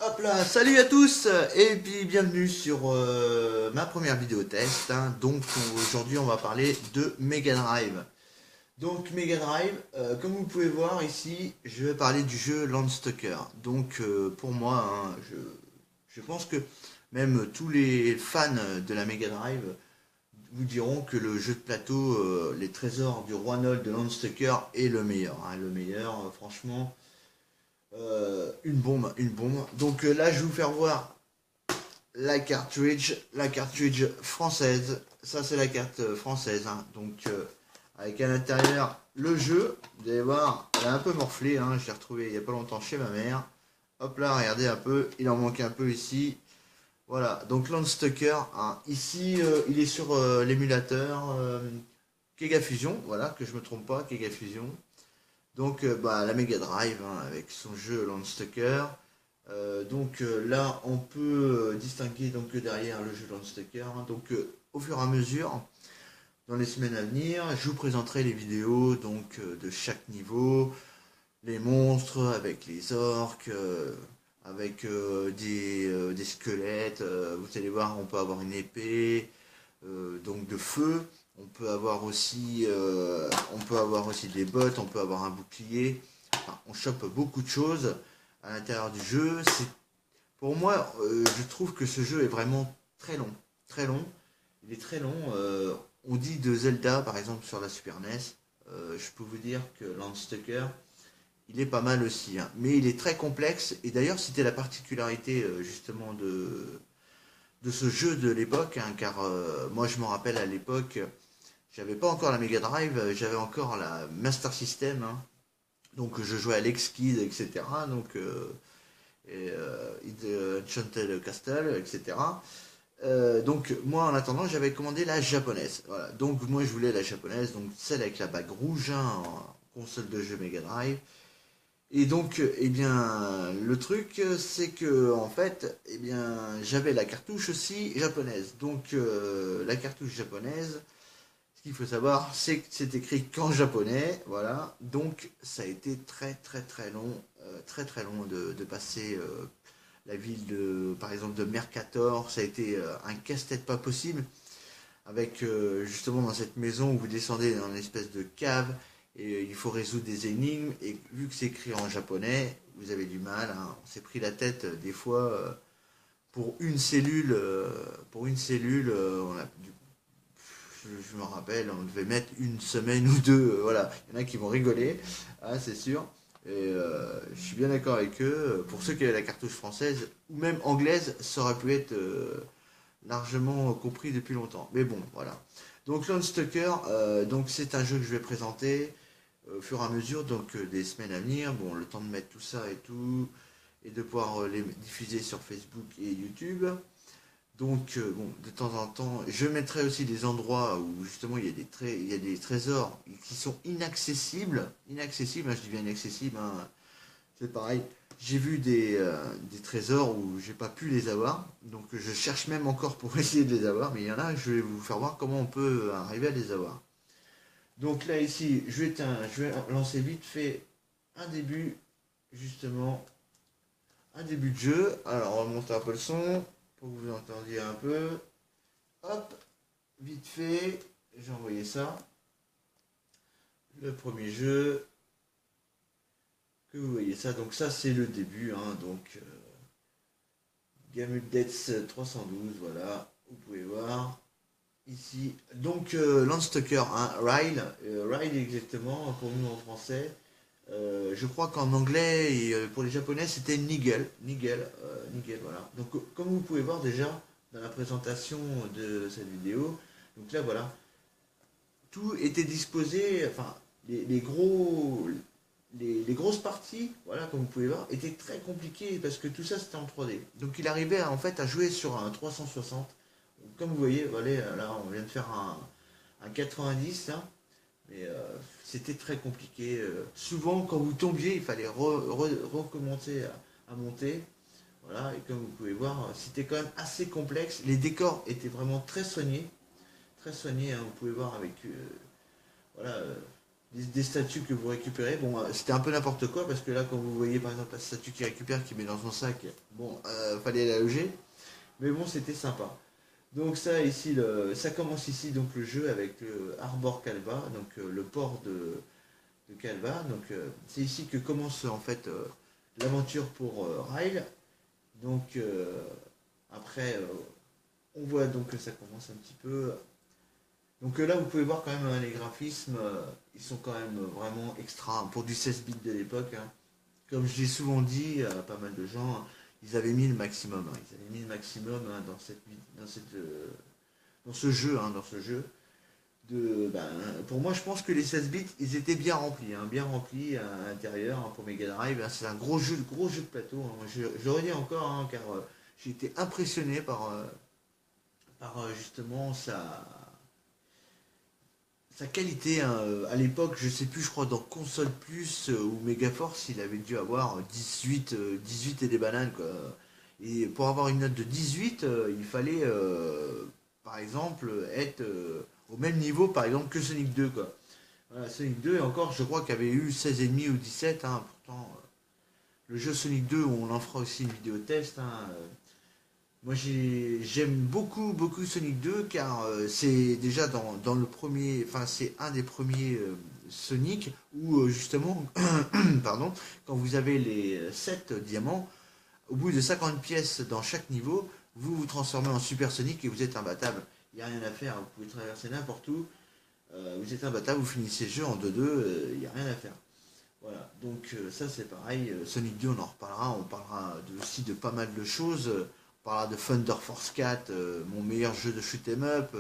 Hop là, salut à tous et puis bienvenue sur ma première vidéo test, hein. Donc aujourd'hui on va parler de Mega Drive. Donc Mega Drive, comme vous pouvez voir ici, je vais parler du jeu Landstalker. Donc pour moi, hein, je pense que même tous les fans de la Mega Drive vous diront que le jeu de plateau, les trésors du Roi Nol de Landstalker est le meilleur, hein. Le meilleur, franchement. Une bombe, une bombe. Donc là, je vais vous faire voir la cartridge française. Ça, c'est la carte française, hein. Donc avec à l'intérieur le jeu. Vous allez voir, elle a un peu morflé, hein. Je l'ai retrouvé il n'y a pas longtemps chez ma mère. Hop là, regardez un peu. Il en manque un peu ici. Voilà, donc Landstalker, hein. Ici, il est sur l'émulateur Kega Fusion. Voilà, que je me trompe pas, Kega Fusion. Donc bah, la Mega Drive, hein, avec son jeu Landstalker. Là on peut distinguer donc derrière le jeu Landstalker, hein. Donc au fur et à mesure, dans les semaines à venir, je vous présenterai les vidéos donc de chaque niveau, les monstres avec les orques, avec des squelettes. Vous allez voir, on peut avoir une épée donc de feu. On peut avoir aussi des bottes, on peut avoir un bouclier. Enfin, on chope beaucoup de choses à l'intérieur du jeu. Pour moi, je trouve que ce jeu est vraiment très long, très long. Il est très long. On dit de Zelda, par exemple, sur la Super NES. Je peux vous dire que Landstalker, il est pas mal aussi, hein. Mais il est très complexe. Et d'ailleurs, c'était la particularité justement de ce jeu de l'époque, hein, car moi, je m'en rappelle à l'époque. J'avais pas encore la Mega Drive, j'avais encore la Master System, hein. Donc je jouais à Lex-Kid, etc. Donc Enchanted Castle, etc. Donc moi en attendant j'avais commandé la japonaise. Voilà. Donc moi je voulais la japonaise, donc celle avec la bague rouge, hein, en console de jeu Mega Drive. Et donc eh bien le truc c'est que en fait eh bien j'avais la cartouche aussi japonaise. Donc la cartouche japonaise. Ce qu'il faut savoir, c'est que c'est écrit qu'en japonais, voilà. Donc ça a été très très très long, très long de passer la ville de, par exemple, de Mercator. Ça a été un casse-tête pas possible, avec justement dans cette maison où vous descendez dans une espèce de cave et il faut résoudre des énigmes. Et vu que c'est écrit en japonais, vous avez du mal, hein. On s'est pris la tête des fois pour une cellule, on a je me rappelle, on devait mettre une semaine ou deux, voilà. Il y en a qui vont rigoler, hein, c'est sûr. Et je suis bien d'accord avec eux. Pour ceux qui avaient la cartouche française, ou même anglaise, ça aurait pu être largement compris depuis longtemps. Mais bon, voilà. Donc Landstalker, donc c'est un jeu que je vais présenter au fur et à mesure, donc des semaines à venir. Bon, le temps de mettre tout ça et tout, et de pouvoir les diffuser sur Facebook et YouTube. Donc, bon, de temps en temps, je mettrai aussi des endroits où justement il y a des trésors qui sont inaccessibles. Inaccessibles, hein, je dis bien inaccessibles, hein. C'est pareil. J'ai vu des trésors où j'ai pas pu les avoir. Donc, je cherche même encore pour essayer de les avoir. Mais il y en a, je vais vous faire voir comment on peut arriver à les avoir. Donc là, ici, je vais lancer vite fait un début, justement, un début de jeu. Alors, on va monter un peu le son pour que vous entendiez un peu. Hop, vite fait, j'ai envoyé ça. Le premier jeu, que vous voyez ça. Donc ça c'est le début, hein. Donc Game Updates 312, voilà, vous pouvez voir ici. Donc Landstalker, hein, Ryle, Ryle exactement pour nous en français. Je crois qu'en anglais et pour les japonais c'était Nigel, voilà. Donc comme vous pouvez voir déjà dans la présentation de cette vidéo, donc là voilà, tout était disposé, enfin les grosses parties, voilà, comme vous pouvez voir, étaient très compliquées parce que tout ça c'était en 3D. Donc il arrivait en fait à jouer sur un 360. Comme vous voyez, voilà, là on vient de faire un 90 là. Mais c'était très compliqué. Souvent, quand vous tombiez, il fallait recommencer à monter. Voilà, et comme vous pouvez voir, c'était quand même assez complexe. Les décors étaient vraiment très soignés. Très soignés, hein, vous pouvez voir avec. Voilà. des statues que vous récupérez. Bon, c'était un peu n'importe quoi parce que là, quand vous voyez par exemple la statue qui récupère, qui met dans son sac, bon, fallait la loger. Mais bon, c'était sympa. Donc ça ici, ça commence ici donc le jeu avec le Arbor Calva, donc le port de Calva. Donc c'est ici que commence en fait l'aventure pour Ryle. Donc après, on voit donc que ça commence un petit peu. Donc là, vous pouvez voir quand même les graphismes, ils sont quand même vraiment extra pour du 16 bits de l'époque, hein. Comme je l'ai souvent dit à pas mal de gens, hein, ils avaient mis le maximum, hein. Ils avaient mis le maximum, hein, dans ce jeu, hein, dans ce jeu. Pour moi, je pense que les 16 bits, ils étaient bien remplis à l'intérieur, hein, pour Mega Drive, hein. C'est un gros jeu de plateau, hein. Moi, je le redis encore, hein, car j'ai été impressionné par justement sa qualité, hein. À l'époque, je sais plus, je crois dans Console Plus ou Megaforce, il avait dû avoir 18 et des bananes, quoi. Et pour avoir une note de 18, il fallait, par exemple, être au même niveau, par exemple, que Sonic 2, quoi. Voilà, Sonic 2, et encore, je crois qu'il y avait eu 16,5 ou 17, hein. Pourtant, le jeu Sonic 2, on en fera aussi une vidéo test, hein. Moi j'aime beaucoup Sonic 2 car c'est déjà dans le premier, enfin c'est un des premiers Sonic où justement, pardon, quand vous avez les 7 diamants, au bout de 50 pièces dans chaque niveau, vous vous transformez en Super Sonic et vous êtes imbattable. Il n'y a rien à faire, vous pouvez traverser n'importe où, vous êtes imbattable, vous finissez le jeu en 2-2, il n'y a rien à faire. Voilà, donc ça c'est pareil, Sonic 2 on en reparlera, on parlera aussi de pas mal de choses, on parlera de Thunder Force 4, mon meilleur jeu de shoot 'em up,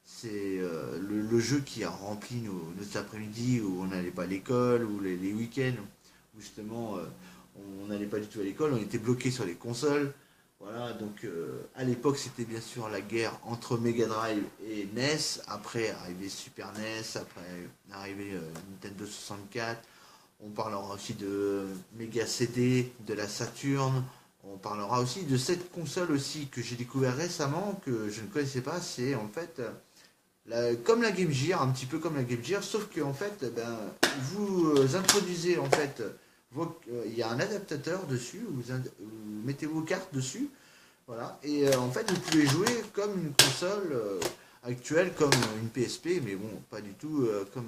c'est le jeu qui a rempli nos après-midi où on n'allait pas à l'école, ou les week-ends, où justement on n'allait pas du tout à l'école, on était bloqué sur les consoles. Voilà, donc à l'époque c'était bien sûr la guerre entre Mega Drive et NES, après arrivé Super NES, après arrivé Nintendo 64. On parlera aussi de Mega CD, de la Saturn. On parlera aussi de cette console aussi que j'ai découvert récemment, que je ne connaissais pas. C'est en fait comme la Game Gear, un petit peu comme la Game Gear, sauf que en fait, vous introduisez en fait, il y a un adaptateur dessus, vous mettez vos cartes dessus, voilà, et en fait vous pouvez jouer comme une console actuelle, comme une PSP, mais bon, pas du tout comme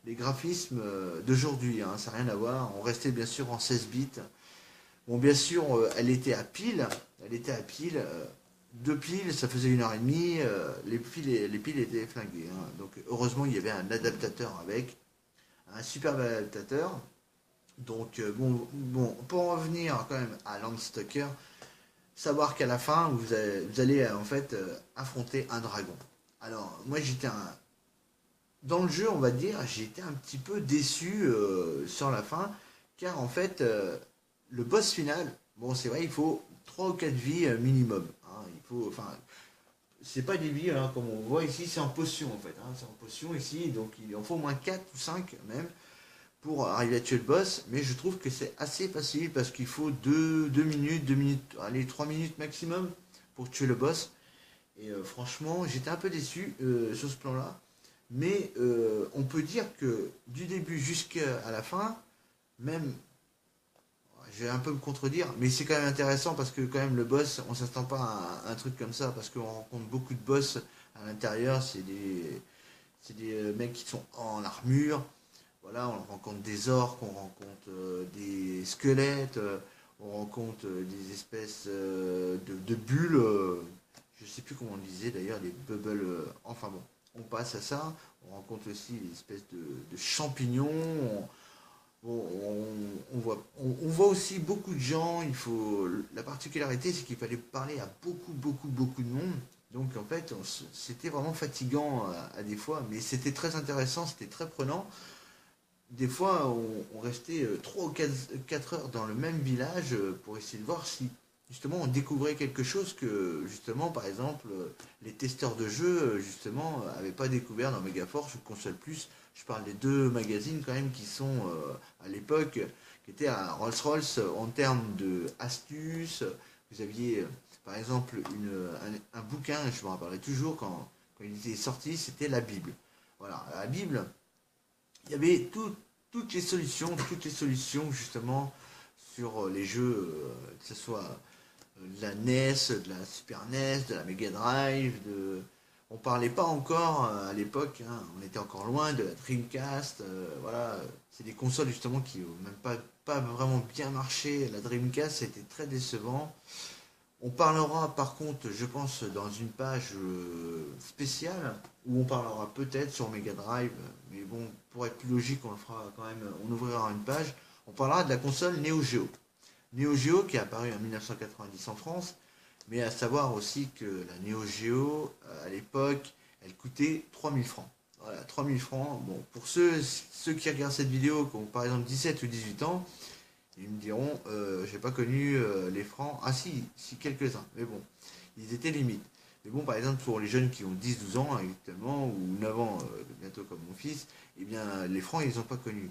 les graphismes d'aujourd'hui, hein, ça n'a rien à voir. On restait bien sûr en 16 bits. Bon, bien sûr, elle était à pile. Deux piles, ça faisait 1 heure et demie. Les piles étaient flinguées, hein. Donc heureusement, il y avait un adaptateur avec, un superbe adaptateur. Donc bon, pour en revenir quand même à Landstalker, savoir qu'à la fin, vous allez en fait affronter un dragon. Alors, moi j'étais dans le jeu, on va dire, j'ai été un petit peu déçu sur la fin, car en fait, le boss final, bon, c'est vrai, il faut 3 ou 4 vies minimum, hein. Il faut, enfin, c'est pas des vies, hein, comme on voit ici, c'est en potion en fait, hein, c'est en potion ici, donc il en faut au moins 4 ou 5 même pour arriver à tuer le boss, mais je trouve que c'est assez facile parce qu'il faut 2 minutes, allez, 3 minutes maximum pour tuer le boss. Et franchement, j'étais un peu déçu sur ce plan-là. Mais on peut dire que du début jusqu'à la fin, même, je vais un peu me contredire, mais c'est quand même intéressant parce que quand même le boss, on s'attend pas à un truc comme ça parce qu'on rencontre beaucoup de boss à l'intérieur, c'est des mecs qui sont en armure, voilà, on rencontre des orques, on rencontre des squelettes, on rencontre des espèces de bulles, je sais plus comment on disait d'ailleurs, les bubbles, enfin bon, on passe à ça, on rencontre aussi des espèces de champignons, on voit aussi beaucoup de gens, la particularité c'est qu'il fallait parler à beaucoup de monde, donc en fait c'était vraiment fatigant à des fois, mais c'était très intéressant, c'était très prenant. Des fois, on restait 3 ou 4 heures dans le même village pour essayer de voir si justement on découvrait quelque chose que justement par exemple les testeurs de jeux justement n'avaient pas découvert dans Megaforce ou Console Plus. Je parle des deux magazines quand même qui sont à l'époque, qui étaient à Rolls-Royce en termes de astuces. Vous aviez par exemple un bouquin, je me rappellerai toujours quand il était sorti, c'était la Bible. Voilà, la Bible, il y avait toutes les solutions justement sur les jeux, que ce soit de la NES, de la Super NES, de la Mega Drive, on parlait pas encore à l'époque, hein, on était encore loin de la Dreamcast, voilà, c'est des consoles justement qui n'ont même pas vraiment bien marché. La Dreamcast c'était très décevant. On parlera par contre, je pense, dans une page spéciale où on parlera peut-être sur Mega Drive, mais bon, pour être plus logique, on le fera quand même, on ouvrira une page. On parlera de la console Neo Geo. Neo Geo qui est apparue en 1990 en France, mais à savoir aussi que la Neo Geo, à l'époque, elle coûtait 3000 francs. Voilà, 3000 francs. Bon, pour ceux qui regardent cette vidéo, qui ont par exemple 17 ou 18 ans, ils me diront, j'ai pas connu les francs. Ah si, quelques-uns. Mais bon, ils étaient limites. Mais bon, par exemple, pour les jeunes qui ont 10-12 ans actuellement, ou 9 ans bientôt comme mon fils, eh bien, les francs, ils n'ont pas connu.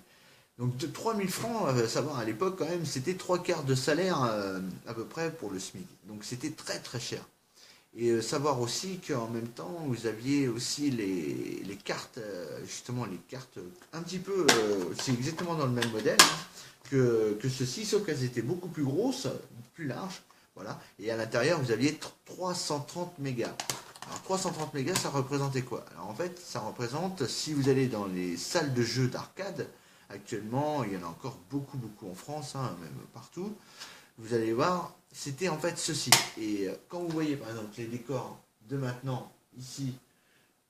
Donc de 3000 francs, savoir à l'époque quand même, c'était trois quarts de salaire à peu près pour le SMIC. Donc c'était très très cher. Et savoir aussi qu'en même temps, vous aviez aussi les cartes, justement les cartes un petit peu, c'est exactement dans le même modèle que ceci, sauf qu'elles étaient beaucoup plus grosses, plus larges. Voilà. Et à l'intérieur, vous aviez 330 mégas. Alors 330 mégas, ça représentait quoi? Alors en fait, ça représente, si vous allez dans les salles de jeux d'arcade, actuellement, il y en a encore beaucoup, beaucoup en France, hein, même partout, vous allez voir, c'était en fait ceci. Et quand vous voyez par exemple les décors de maintenant, ici,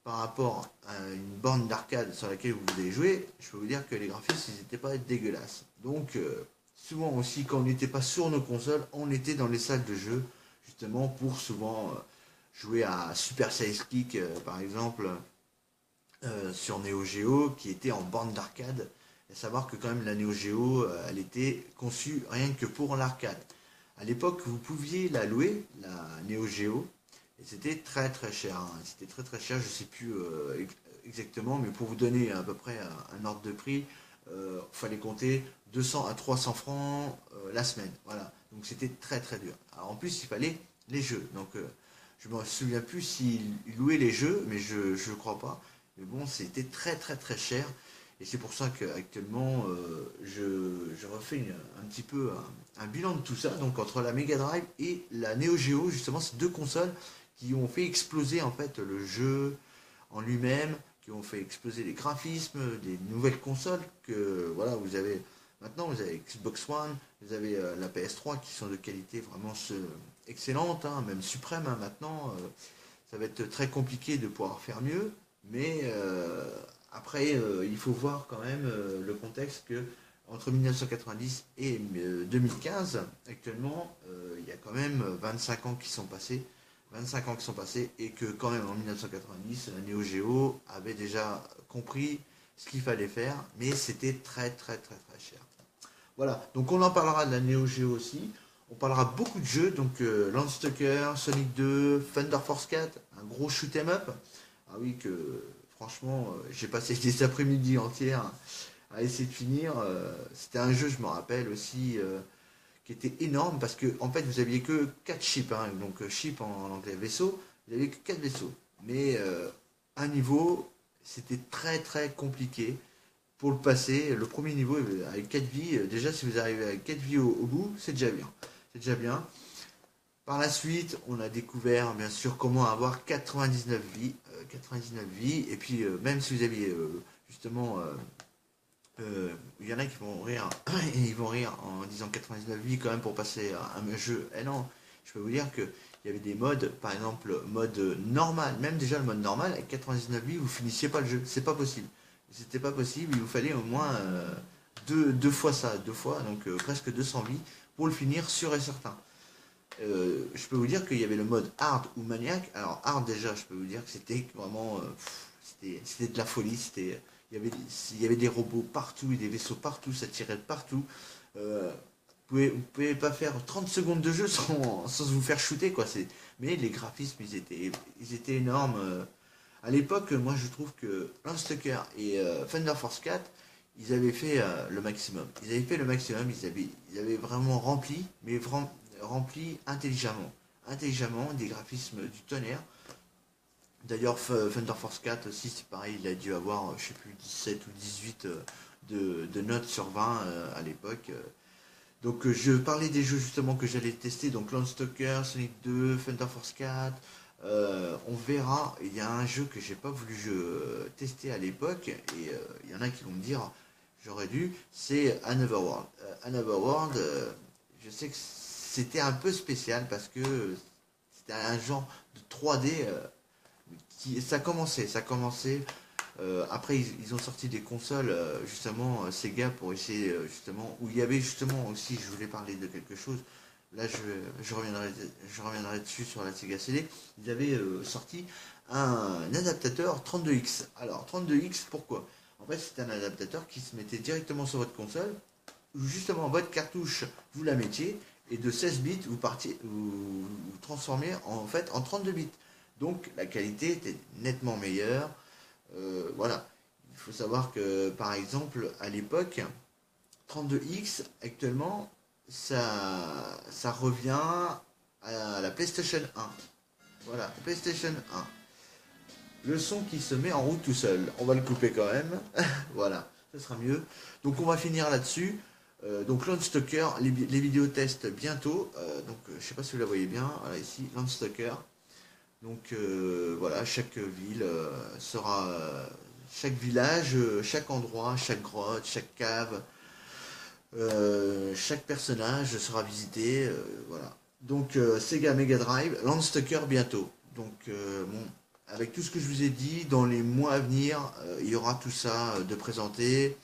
par rapport à une borne d'arcade sur laquelle vous allez jouer, je peux vous dire que les graphismes, ils n'étaient pas dégueulasses. Donc, souvent aussi, quand on n'était pas sur nos consoles, on était dans les salles de jeu, justement, pour souvent jouer à Super Sidekick, par exemple, sur Neo Geo, qui était en borne d'arcade. Et savoir que quand même la Neo Geo, elle était conçue rien que pour l'arcade. À l'époque, vous pouviez la louer, la Neo Geo, et c'était très très cher. Hein. C'était très très cher, je ne sais plus exactement, mais pour vous donner à peu près un ordre de prix, il fallait compter 200 à 300 francs la semaine. Voilà. Donc c'était très très dur. Alors en plus, il fallait les jeux. Donc je ne me souviens plus s'ils louaient les jeux, mais je ne crois pas. Mais bon, c'était très très très cher. Et c'est pour ça qu'actuellement, je refais un petit peu un bilan de tout ça. Donc entre la Mega Drive et la Neo Geo, justement, ces deux consoles qui ont fait exploser en fait le jeu en lui-même, qui ont fait exploser les graphismes des nouvelles consoles que voilà, vous avez maintenant, vous avez Xbox One, vous avez la PS3 qui sont de qualité vraiment excellente, hein, même suprême hein, maintenant. Ça va être très compliqué de pouvoir faire mieux, mais après, il faut voir quand même le contexte que entre 1990 et 2015, actuellement, il y a quand même 25 ans qui sont passés. 25 ans qui sont passés et que quand même en 1990, la Neo Geo avait déjà compris ce qu'il fallait faire, mais c'était très très très très cher. Voilà, donc on en parlera de la Neo Geo aussi. On parlera beaucoup de jeux, donc Landstalker, Sonic 2, Thunder Force 4, un gros shoot 'em up. Ah oui, que franchement, j'ai passé des après-midi entières à essayer de finir. C'était un jeu, je me rappelle aussi, qui était énorme parce que en fait, vous aviez que 4 ships, hein, donc ship en anglais vaisseau, vous aviez que 4 vaisseaux. Mais un niveau, c'était très très compliqué pour le passer. Le premier niveau avec 4 vies, déjà si vous arrivez avec 4 vies au bout, c'est déjà bien. C'est déjà bien. Par la suite, on a découvert bien sûr comment avoir 99 vies. 99 vies. Et puis même si vous aviez justement... il y en a qui vont rire, et ils vont rire en disant 99 vies quand même pour passer à un jeu. Eh non, je peux vous dire que il y avait des modes, par exemple mode normal, même déjà le mode normal, avec 99 vies, vous finissiez pas le jeu. C'est pas possible. C'était pas possible, il vous fallait au moins deux fois ça, deux fois, donc presque 200 vies pour le finir sûr et certain. Je peux vous dire qu'il y avait le mode hard ou maniaque. Alors hard déjà, je peux vous dire que c'était vraiment, c'était de la folie. Il y avait des robots partout, des vaisseaux partout, ça tirait de partout. Vous pouvez pas faire 30 secondes de jeu sans vous faire shooter quoi. Mais les graphismes ils étaient énormes. À l'époque, moi je trouve que Landstalker et Thunder Force 4, ils avaient fait le maximum. Ils avaient fait le maximum, ils avaient vraiment rempli, mais rempli intelligemment. Intelligemment, des graphismes du tonnerre, D'ailleurs, Thunder Force 4 aussi, c'est pareil, il a dû avoir, je sais plus, 17 ou 18 de notes sur 20 à l'époque. Donc je parlais des jeux justement que j'allais tester, donc Landstalker, Sonic 2, Thunder Force 4. On verra, il y a un jeu que j'ai pas voulu tester à l'époque, et il y en a qui vont me dire, j'aurais dû, c'est Another World. Another World, je sais que c'était un peu spécial parce que c'était un genre de 3D ça commençait. Après, ils ont sorti des consoles, justement, Sega, pour essayer, justement, où il y avait justement aussi, je voulais parler de quelque chose. Là, je reviendrai dessus sur la Sega CD. Ils avaient sorti un adaptateur 32X. Alors, 32X, pourquoi? En fait, c'est un adaptateur qui se mettait directement sur votre console, où justement, votre cartouche, vous la mettiez, et de 16 bits, vous transformez en fait en 32 bits. Donc, la qualité était nettement meilleure. Voilà. Il faut savoir que, par exemple, à l'époque, 32X, actuellement, ça revient à la PlayStation 1. Voilà, PlayStation 1. Le son qui se met en route tout seul. On va le couper quand même. Voilà, ça sera mieux. Donc on va finir là-dessus. Donc Landstalker, les vidéos tests bientôt. Donc je sais pas si vous la voyez bien. Voilà ici, Landstalker. Donc voilà, chaque ville sera, chaque village, chaque endroit, chaque grotte, chaque cave, chaque personnage sera visité. Voilà. Donc Sega Mega Drive, Landstalker bientôt. Donc bon, avec tout ce que je vous ai dit, dans les mois à venir, il y aura tout ça de présenter.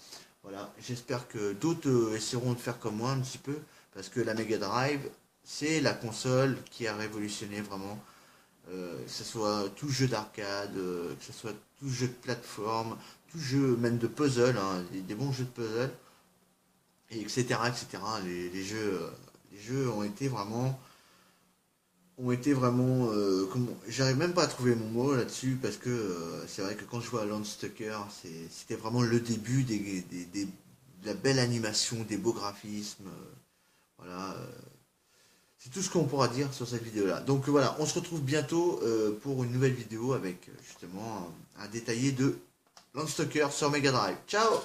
Voilà. J'espère que d'autres essaieront de faire comme moi un petit peu, parce que la Mega Drive, c'est la console qui a révolutionné vraiment que ce soit tout jeu d'arcade, que ce soit tout jeu de plateforme, tout jeu même de puzzle, hein, des bons jeux de puzzle, et etc. etc. Les jeux ont été vraiment, j'arrive même pas à trouver mon mot là-dessus parce que c'est vrai que quand je vois Landstalker, c'était vraiment le début de la belle animation, des beaux graphismes, voilà. C'est tout ce qu'on pourra dire sur cette vidéo-là. Donc voilà, on se retrouve bientôt pour une nouvelle vidéo avec justement un détaillé de Landstalker sur Mega Drive. Ciao!